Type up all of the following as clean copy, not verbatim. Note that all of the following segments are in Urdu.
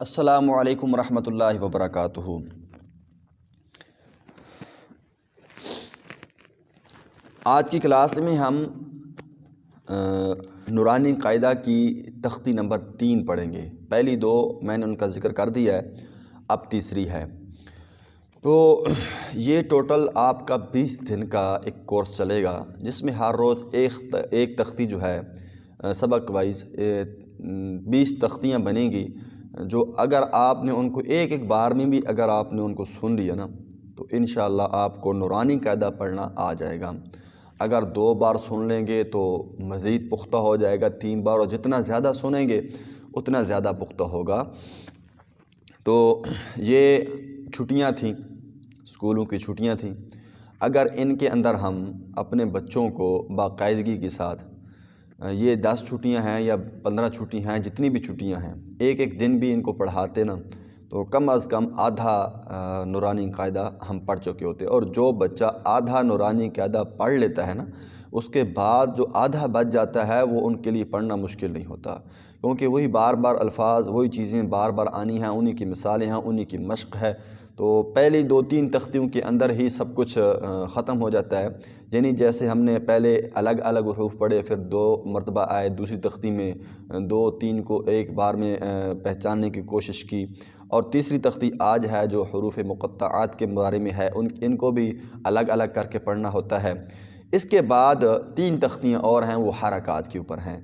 السلام علیکم ورحمۃ اللہ وبرکاتہ۔ آج کی کلاس میں ہم نورانی قاعدہ کی تختی نمبر 3 پڑھیں گے۔ پہلی 2 میں نے ان کا ذکر کر دیا ہے، اب تیسری ہے۔ تو یہ ٹوٹل آپ کا 20 دن کا ایک کورس چلے گا، جس میں ہر روز ایک تختی جو ہے سبق وائز 20 تختیاں بنیں گی، جو اگر آپ نے ان کو ایک بار میں بھی اگر آپ نے ان کو سن لیا نا تو انشاءاللہ آپ کو نورانی قاعدہ پڑھنا آ جائے گا۔ اگر 2 بار سن لیں گے تو مزید پختہ ہو جائے گا، 3 بار، اور جتنا زیادہ سنیں گے اتنا زیادہ پختہ ہوگا۔ تو یہ چھٹیاں تھیں، اسکولوں کی چھٹیاں تھیں، اگر ان کے اندر ہم اپنے بچوں کو باقاعدگی کے ساتھ یہ 10 چھٹیاں ہیں یا 15 چھٹیاں ہیں، جتنی بھی چھٹیاں ہیں، ایک دن بھی ان کو پڑھاتے نا تو کم از کم آدھا نورانی قاعدہ ہم پڑھ چکے ہوتے۔ اور جو بچہ آدھا نورانی قاعدہ پڑھ لیتا ہے نا، اس کے بعد جو آدھا بچ جاتا ہے وہ ان کے لیے پڑھنا مشکل نہیں ہوتا، کیونکہ وہی بار بار الفاظ، وہی چیزیں بار بار آنی ہیں، انہی کی مثالیں ہیں، انہی کی مشق ہے۔ تو پہلی 2-3 تختیوں کے اندر ہی سب کچھ ختم ہو جاتا ہے۔ یعنی جیسے ہم نے پہلے الگ الگ حروف پڑھے، پھر 2 مرتبہ آئے دوسری تختی میں، 2-3 کو ایک بار میں پہچاننے کی کوشش کی، اور تیسری تختی آج ہے جو حروف مقطعات کے بارے میں ہے، ان کو بھی الگ الگ کر کے پڑھنا ہوتا ہے۔ اس کے بعد 3 تختیاں اور ہیں، وہ حرکات کے اوپر ہیں۔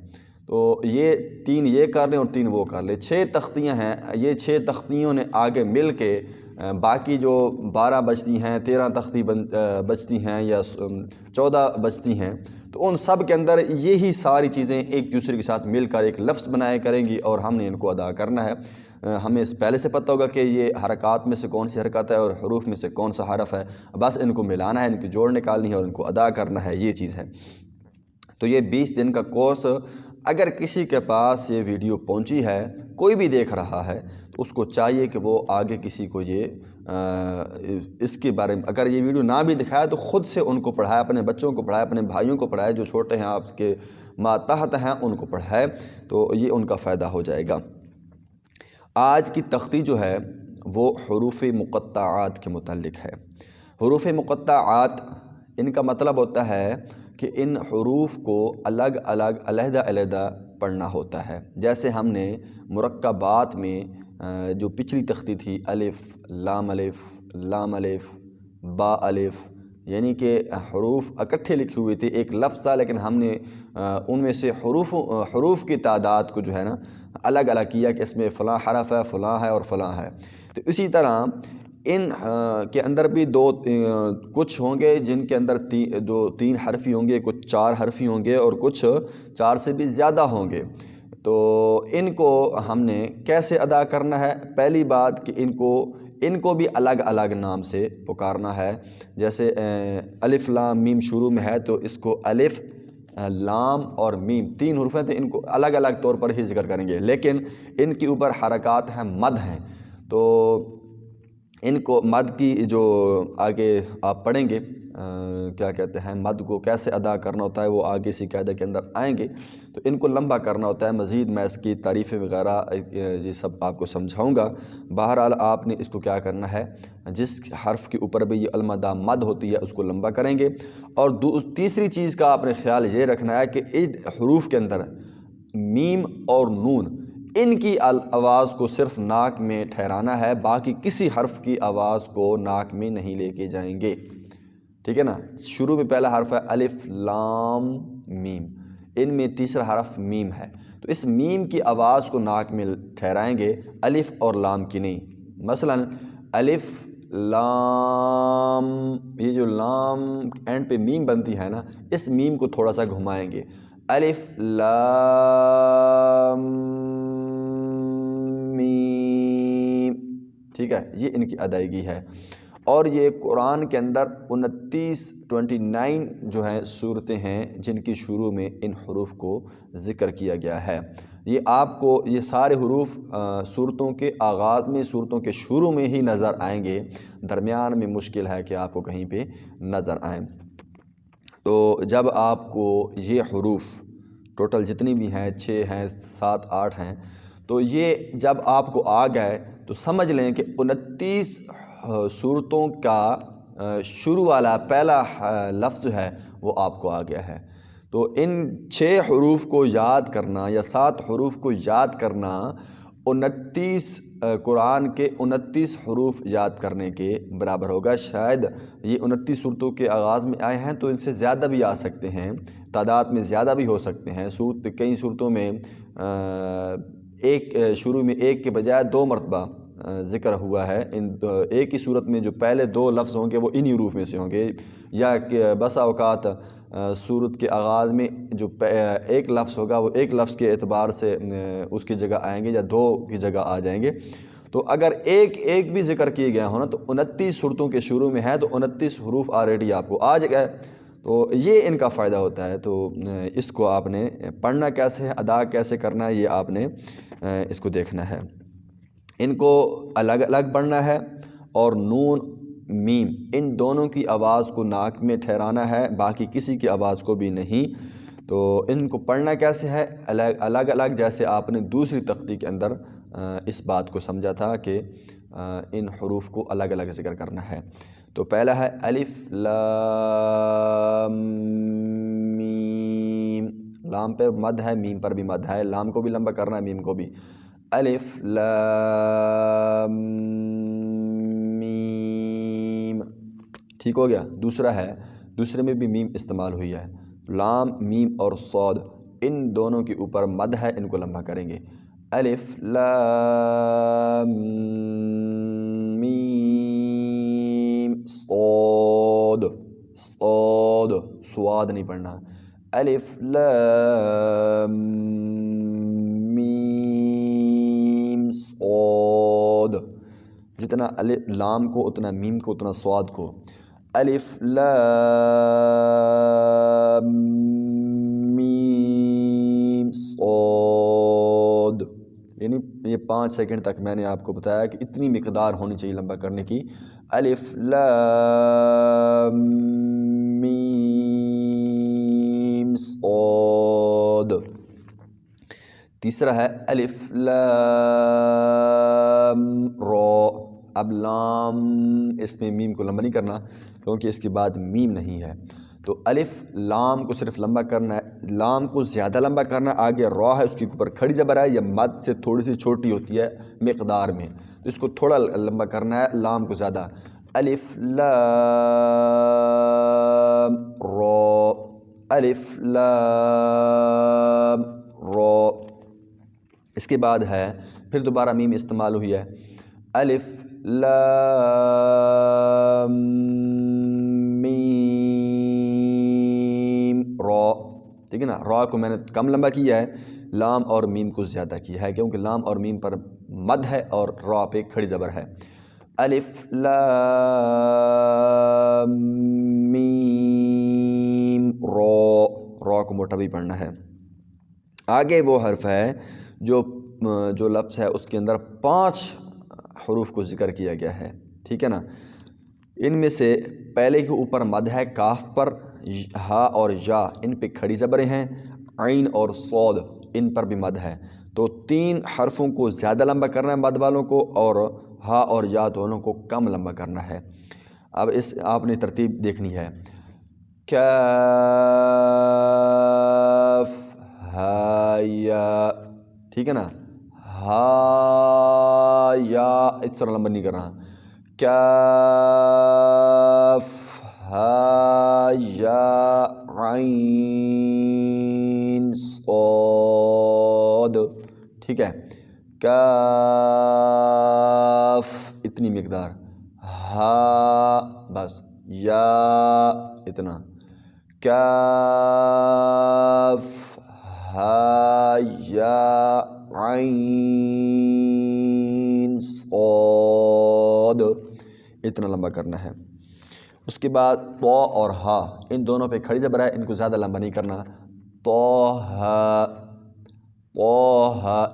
تو یہ 3 یہ کر لیں اور 3 وہ کر لیں، 6 تختیاں ہیں۔ یہ 6 تختیوں نے آگے مل کے باقی جو 12 بچتی ہیں، 13 تختی بچتی ہیں یا 14 بچتی ہیں، تو ان سب کے اندر یہی ساری چیزیں ایک دوسرے کے ساتھ مل کر ایک لفظ بنایا کریں گی، اور ہم نے ان کو ادا کرنا ہے۔ ہمیں پہلے سے پتہ ہوگا کہ یہ حرکات میں سے کون سی حرکت ہے اور حروف میں سے کون سا حرف ہے، بس ان کو ملانا ہے، ان کی جوڑ نکالنی ہے اور ان کو ادا کرنا ہے، یہ چیز ہے۔ تو یہ 20 دن کا کورس، اگر کسی کے پاس یہ ویڈیو پہنچی ہے، کوئی بھی دیکھ رہا ہے، تو اس کو چاہیے کہ وہ آگے کسی کو اس کے بارے میں، اگر یہ ویڈیو نہ بھی دکھائے تو خود سے ان کو پڑھائے، اپنے بچوں کو پڑھائے، اپنے بھائیوں کو پڑھائے، جو چھوٹے ہیں آپ کے ماتحت ہیں ان کو پڑھائے، تو یہ ان کا فائدہ ہو جائے گا۔ آج کی تختی جو ہے وہ حروف مقطعات کے متعلق ہے۔ حروف مقطعات، ان کا مطلب ہوتا ہے کہ ان حروف کو الگ الگ علیحدہ علیحدہ پڑھنا ہوتا ہے۔ جیسے ہم نے مرکبات میں جو پچھلی تختی تھی، الف، لام الف، با الف، یعنی کہ حروف اکٹھے لکھے ہوئے تھے، ایک لفظ تھا، لیکن ہم نے ان میں سے حروف کی تعداد کو جو ہے نا الگ الگ کیا کہ اس میں فلاں حرف ہے، فلاں ہے اور فلاں ہے۔ تو اسی طرح ان کے اندر بھی کچھ ہوں گے جن کے اندر 3 حرفی ہوں گے، کچھ 4 حرفی ہوں گے، اور کچھ 4 سے بھی زیادہ ہوں گے۔ تو ان کو ہم نے کیسے ادا کرنا ہے؟ پہلی بات کہ ان کو بھی الگ الگ نام سے پکارنا ہے۔ جیسے الف لام میم شروع میں ہے تو اس کو الف، لام اور میم 3 حروف ہیں، تو ان کو الگ الگ طور پر ہی ذکر کریں گے، لیکن ان کے اوپر حرکات ہیں، مد ہیں، تو ان کو مد کی جو آگے آپ پڑھیں گے، کیا کہتے ہیں، مد کو کیسے ادا کرنا ہوتا ہے وہ آگے اسی قاعدے کے اندر آئیں گے۔ تو ان کو لمبا کرنا ہوتا ہے، مزید میں اس کی تعریفیں وغیرہ یہ سب آپ کو سمجھاؤں گا۔ بہرحال آپ نے اس کو کیا کرنا ہے، جس حرف کے اوپر بھی یہ المدہ مد ہوتی ہے اس کو لمبا کریں گے۔ اور تیسری چیز کا آپ نے خیال یہ رکھنا ہے کہ ان حروف کے اندر میم اور نون، ان کی آواز کو صرف ناک میں ٹھہرانا ہے، باقی کسی حرف کی آواز کو ناک میں نہیں لے کے جائیں گے، ٹھیک ہے نا۔ شروع میں پہلا حرف ہے الف لام میم، ان میں تیسرا حرف میم ہے، تو اس میم کی آواز کو ناک میں ٹھہرائیں گے، الف اور لام کی نہیں۔ مثلا الف لام، یہ جو لام اینڈ پہ میم بنتی ہے نا، اس میم کو تھوڑا سا گھمائیں گے، الف لام میم، ٹھیک ہے، یہ ان کی ادائیگی ہے۔ اور یہ قرآن کے اندر 29 جو ہیں صورتیں ہیں جن کی شروع میں ان حروف کو ذکر کیا گیا ہے۔ یہ آپ کو یہ سارے حروف صورتوں کے آغاز میں، صورتوں کے شروع میں ہی نظر آئیں گے، درمیان میں مشکل ہے کہ آپ کو کہیں پہ نظر آئیں۔ تو جب آپ کو یہ حروف ٹوٹل جتنی بھی ہیں، 6 ہیں، 7 8 ہیں، تو یہ جب آپ کو آ گئے تو سمجھ لیں کہ 29 صورتوں کا شروع والا پہلا لفظ جو ہے وہ آپ کو آ گیا ہے۔ تو ان 6 حروف کو یاد کرنا یا 7 حروف کو یاد کرنا 29 قرآن کے 29 حروف یاد کرنے کے برابر ہوگا۔ شاید یہ 29 صورتوں کے آغاز میں آئے ہیں تو ان سے زیادہ بھی آ سکتے ہیں، تعداد میں زیادہ بھی ہو سکتے ہیں۔ کئی صورتوں میں شروع میں ایک کے بجائے 2 مرتبہ ذکر ہوا ہے۔ ایک ہی صورت میں جو پہلے 2 لفظ ہوں گے وہ انہی حروف میں سے ہوں گے، یا کہ بسا اوقات صورت کے آغاز میں جو ایک لفظ ہوگا وہ ایک لفظ کے اعتبار سے اس کی جگہ آئیں گے یا 2 کی جگہ آ جائیں گے۔ تو اگر ایک بھی ذکر کیے گئے ہوں نا تو 29 صورتوں کے شروع میں ہے تو 29 حروف آلریڈی آپ کو آ گئے۔ تو یہ ان کا فائدہ ہوتا ہے۔ تو اس کو آپ نے پڑھنا کیسے ہے، ادا کیسے کرنا ہے، یہ آپ نے اس کو دیکھنا ہے۔ ان کو الگ الگ پڑھنا ہے اور نون میم ان دونوں کی آواز کو ناک میں ٹھہرانا ہے، باقی کسی کی آواز کو بھی نہیں۔ تو ان کو پڑھنا کیسے ہے، الگ الگ، جیسے آپ نے دوسری تختی کے اندر اس بات کو سمجھا تھا کہ ان حروف کو الگ الگ ذکر کرنا ہے۔ تو پہلا ہے الف لام میم، لام پر مد ہے، میم پر بھی مد ہے، لام کو بھی لمبا کرنا ہے، میم کو بھی۔ الف لام میم، ٹھیک ہو گیا۔ دوسرا ہے، دوسرے میں بھی میم استعمال ہوئی ہے، لام میم اور صاد ان دونوں کے اوپر مد ہے، ان کو لمبا کریں گے۔ الف لام میم صاد، صاد، سواد نہیں پڑھنا۔ الف لام میم صاد، جتنا لام کو اتنا میم کو اتنا صاد کو۔ الف لام میم صاد، یعنی یہ 5 سیکنڈ تک میں نے آپ کو بتایا کہ اتنی مقدار ہونی چاہیے لمبا کرنے کی۔ الف لام میم صاد۔ تیسرا ہے الف لام را، اب لام اس میں میم کو لمبا نہیں کرنا کیونکہ اس کے بعد میم نہیں ہے، تو الف لام کو صرف لمبا کرنا ہے، لام کو زیادہ لمبا کرنا ہے، آگے را ہے اس کے اوپر کھڑی زبر ہے، یہ مد سے تھوڑی سی چھوٹی ہوتی ہے مقدار میں، تو اس کو تھوڑا لمبا کرنا ہے، لام کو زیادہ۔ الف لام را، الف لام را۔ اس کے بعد ہے پھر دوبارہ میم استعمال ہوئی ہے، الف لام میم را، ٹھیک ہے نا۔ را کو میں نے کم لمبا کیا ہے، لام اور میم کو زیادہ کیا ہے کیونکہ لام اور میم پر مد ہے اور را پہ کھڑی زبر ہے۔ الف لام میم را، را کو موٹا بھی پڑھنا ہے۔ آگے وہ حرف ہے جو لفظ ہے اس کے اندر 5 حروف کو ذکر کیا گیا ہے، ٹھیک ہے نا۔ ان میں سے پہلے کے اوپر مد ہے، کاف پر ہا اور یا ان پہ کھڑی زبریں ہیں، عین اور صاد ان پر بھی مد ہے، تو 3 حرفوں کو زیادہ لمبا کرنا ہے مد والوں کو، اور ہا اور یا دونوں کو کم لمبا کرنا ہے۔ اب آپ نے ترتیب دیکھنی ہے، کاف ہا یا، ٹھیک ہے نا، ہا یا اس طرح لمبا نہیں کرنا، کاف ہا یا عین صاد، ٹھیک ہے، کاف اتنی مقدار، ہا بس، یا اتنا، کاف ہا یا عین صاد، اتنا لمبا کرنا ہے۔ اس کے بعد طا اور ہا ان دونوں پہ کھڑی زبر ہے، ان کو زیادہ لمبا نہیں کرنا، طٰ،